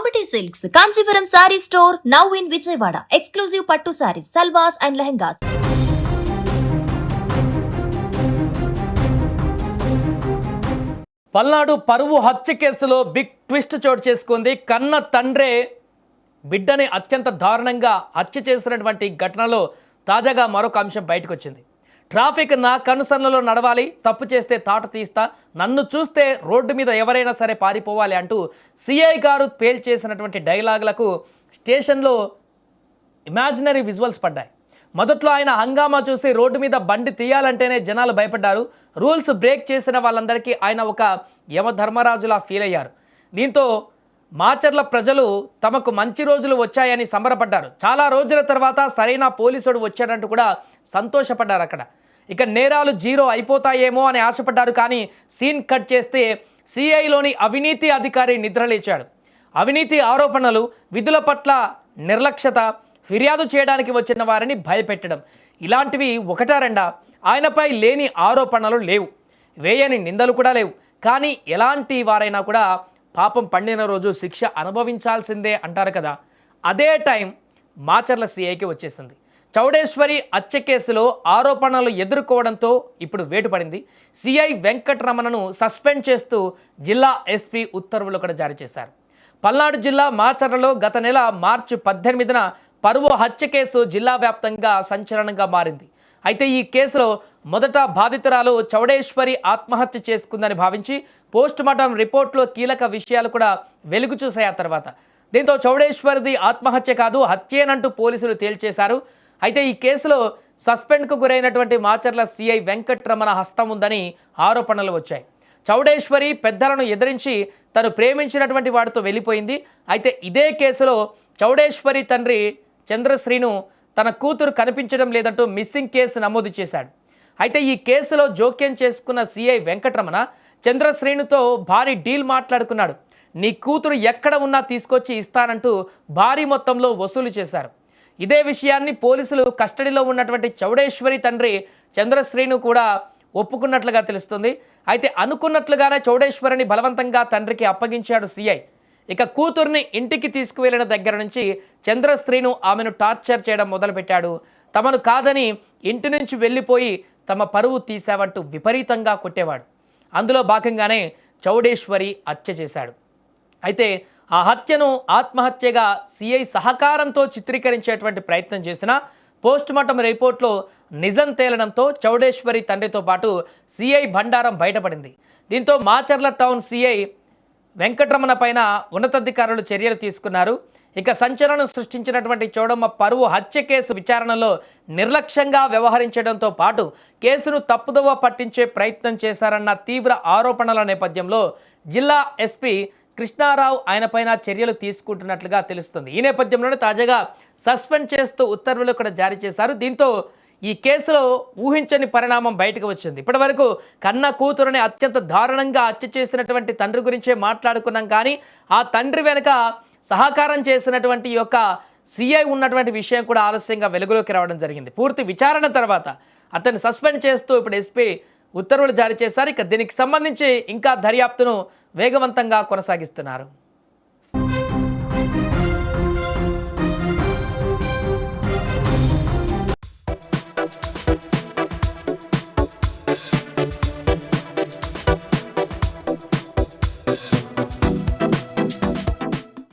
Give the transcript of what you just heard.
Amity Silks, Kanchipuram Saree Store, now in Vijayawada. Exclusive Pattu Sarees, Salwas and Lehengas. Palnadu పరువు హత్య కేసులో big twist చోటు చేసుకుంది. కన్న తండ్రే బిడ్డని అత్యంత దారుణంగా హత్య చేసినటువంటి ఘటనలో తాజాగా మరొక అంశం బయటకు వచ్చింది. ట్రాఫిక్ నా కనుసన్నలో నడవాలి, తప్పు చేస్తే తాట తీస్తా, నన్ను చూస్తే రోడ్డు మీద ఎవరైనా సరే పారిపోవాలి అంటూ సిఐ గారు పేల్చేసినటువంటి డైలాగులకు స్టేషన్లో ఇమాజినరీ విజువల్స్ పడ్డాయి. మొదట్లో ఆయన హంగామా చూసి రోడ్డు మీద బండి తీయాలంటేనే జనాలు భయపడ్డారు. రూల్స్ బ్రేక్ చేసిన వాళ్ళందరికీ ఆయన ఒక యమధర్మరాజులా ఫీల్ అయ్యారు. దీంతో మాచర్ల ప్రజలు తమకు మంచి రోజులు వచ్చాయని సంబరపడ్డారు. చాలా రోజుల తర్వాత సరైన పోలీసుడు వచ్చాడంటూ కూడా సంతోషపడ్డారు. అక్కడ ఇక నేరాలు జీరో అయిపోతాయేమో అని ఆశపడ్డారు. కానీ సీన్ కట్ చేస్తే సిఐలోని అవినీతి అధికారి నిద్రలేచాడు. అవినీతి ఆరోపణలు, విధుల పట్ల నిర్లక్ష్యత, ఫిర్యాదు చేయడానికి వచ్చిన వారిని భయపెట్టడం, ఇలాంటివి ఒకటా రెండా? ఆయనపై లేని ఆరోపణలు లేవు, వేయని నిందలు కూడా లేవు. కానీ ఎలాంటి వారైనా కూడా పాపం పండిన రోజు శిక్ష అనుభవించాల్సిందే అంటారు కదా. అదే టైం మాచర్ల సిఐకి వచ్చేసింది. చౌడేశ్వరి హత్య కేసులో ఆరోపణలు ఎదుర్కోవడంతో ఇప్పుడు వేటుపడింది. సిఐ వెంకటరమణను సస్పెండ్ చేస్తూ జిల్లా ఎస్పీ ఉత్తర్వులు కూడా జారీ చేశారు. పల్నాడు జిల్లా మాచర్లలో గత నెల మార్చి 18న పరువు హత్య కేసు జిల్లా వ్యాప్తంగా సంచలనంగా మారింది. అయితే ఈ కేసులో మొదట బాధితురాలు చౌడేశ్వరి ఆత్మహత్య చేసుకుందని భావించి పోస్టుమార్టం రిపోర్ట్లో కీలక విషయాలు కూడా వెలుగు చూశాయి. ఆ తర్వాత దీంతో చౌడేశ్వరిది ఆత్మహత్య కాదు, హత్యేనంటూ పోలీసులు తేల్చేశారు. అయితే ఈ కేసులో సస్పెండ్కు గురైనటువంటి మాచర్ల సిఐ వెంకటరమణ హస్తం ఉందని ఆరోపణలు వచ్చాయి. చౌడేశ్వరి పెద్దలను ఎదిరించి తను ప్రేమించినటువంటి వాడితో వెళ్ళిపోయింది. అయితే ఇదే కేసులో చౌడేశ్వరి తండ్రి చంద్రశ్రీను తన కూతురు కనిపించడం లేదంటూ మిస్సింగ్ కేసు నమోదు చేశాడు. అయితే ఈ కేసులో జోక్యం చేసుకున్న సిఐ వెంకటరమణ చంద్రశ్రీనుతో భారీ డీల్ మాట్లాడుకున్నాడు. నీ కూతురు ఎక్కడ ఉన్నా తీసుకొచ్చి ఇస్తానంటూ భారీ మొత్తంలో వసూలు చేశారు. ఇదే విషయాన్ని పోలీసులు కస్టడీలో ఉన్నటువంటి చౌడేశ్వరి తండ్రి చంద్రశ్రీను కూడా ఒప్పుకున్నట్లుగా తెలుస్తుంది. అయితే అనుకున్నట్లుగానే చౌడేశ్వరిని బలవంతంగా తండ్రికి అప్పగించాడు సిఐ. ఇక కూతుర్ని ఇంటికి తీసుకువెళ్ళిన దగ్గర నుంచి చంద్రశ్రీను ఆమెను టార్చర్ చేయడం మొదలుపెట్టాడు. తమను కాదని ఇంటి నుంచి వెళ్ళిపోయి తమ పరువు తీసావంటూ విపరీతంగా కొట్టేవాడు. అందులో భాగంగానే చౌడేశ్వరి హత్య చేశాడు. అయితే ఆ హత్యను ఆత్మహత్యగా సిఐ సహకారంతో చిత్రీకరించేటువంటి ప్రయత్నం చేసిన పోస్టుమార్టం రిపోర్ట్లో నిజం తేలడంతో చౌడేశ్వరి తండ్రితో పాటు సిఐ బండారం బయటపడింది. దీంతో మాచర్ల టౌన్ సిఐ వెంకటరమణ పైన ఉన్నతాధికారులు చర్యలు తీసుకున్నారు. ఇక సంచలనం సృష్టించినటువంటి చౌడమ్మ పరువు హత్య కేసు విచారణలో నిర్లక్ష్యంగా వ్యవహరించడంతో పాటు కేసును తప్పుదోవ పట్టించే ప్రయత్నం చేశారన్న తీవ్ర ఆరోపణల నేపథ్యంలో జిల్లా ఎస్పీ కృష్ణారావు ఆయనపైన చర్యలు తీసుకుంటున్నట్లుగా తెలుస్తుంది. ఈ నేపథ్యంలోనే తాజాగా సస్పెండ్ చేస్తూ ఉత్తర్వులు కూడా జారీ చేశారు. దీంతో ఈ కేసులో ఊహించని పరిణామం బయటకు వచ్చింది. ఇప్పటివరకు కన్న కూతురుని అత్యంత దారుణంగా హత్య చేసినటువంటి తండ్రి గురించే మాట్లాడుకున్నాం. కానీ ఆ తండ్రి వెనుక సహకారం చేసినటువంటి యొక్క సిఐ ఉన్నటువంటి విషయం కూడా ఆలస్యంగా వెలుగులోకి రావడం జరిగింది. పూర్తి విచారణ తర్వాత అతన్ని సస్పెండ్ చేస్తూ ఇప్పుడు ఎస్పీ ఉత్తర్వులు జారీ చేశారు. ఇక దీనికి సంబంధించి ఇంకా దర్యాప్తును వేగవంతంగా కొనసాగిస్తున్నారు.